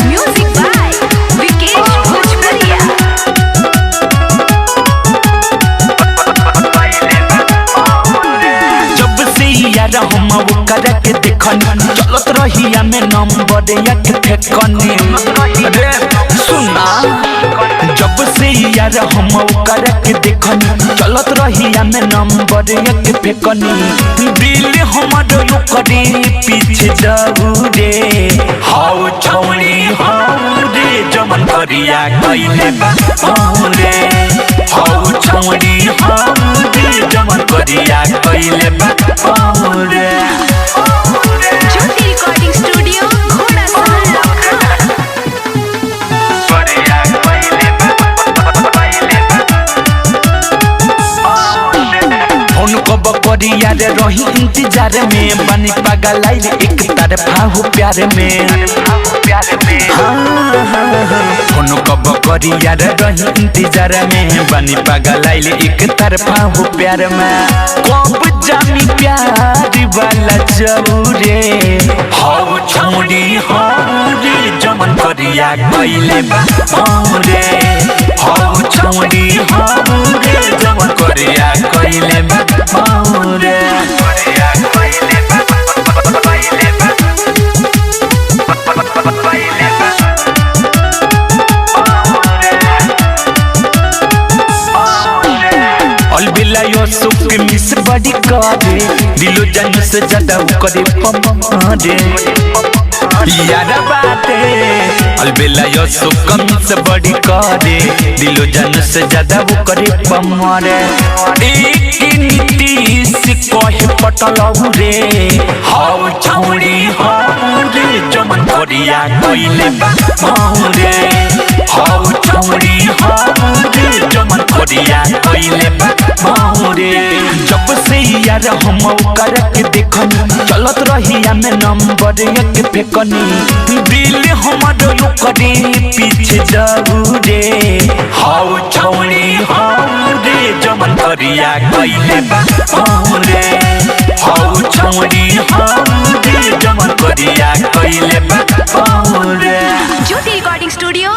Music by Vikesh भोजपुरिया। जब से यार हम ओकर के देखनी चलत रहिया में नंबर एक फेकनी रे सुना। जब से यार हम ओकर के देखनी चलत रहिया में नंबर एक फेकनी दिल हमर ओकरे पीछे दौड़े हाउ छौड़ी हाउ रे जमन करिया कइले बा रे हाउ छौड़ी हाउ रे जमन करिया कइले बा रे। ज्योति रिकॉर्डिंग स्टूडियो घोड़ा सहल उनको बकरिया रे रही इंतजार में बनी पागल आइल एक तरफा हो प्यार में उनको बकरिया रे रही इंतजार में बनी पागल आइल एक तरफा हो प्यार में कब जामी प्यार वाला जबूरे हाउ छौड़ी हाउ रे जमन करिया कइले बा रे हाउ छौड़ी हाउ रे जमन करिया कइले बा रे। अलबिला यो सुख मिस बड़ी करे दिलो जान से ज्यादा करे पमारे यारा बाते अलबिला यो सुख मिस बड़ी करे दिलो जान से ज्यादा करे पमारे एक नीति से कहे पटलौ रे हाउ छौड़ी हाउ रे जमन करिया कइले बा रे हाउ छौड़ी हाउ रे जमन करिया कइले बा रे। जब से यार हम ओकर के देखनी चलत रहिया में नंबर एक फेकनी दिल हमर ओकरे पीछे दौड़े हाउ छौड़ी हाउ रे जमन करिया कइले बा रे हाउ छौड़ी हाउ रे जमन करिया कइले बा रे। ज्योति रिकॉर्डिंग स्टूडियो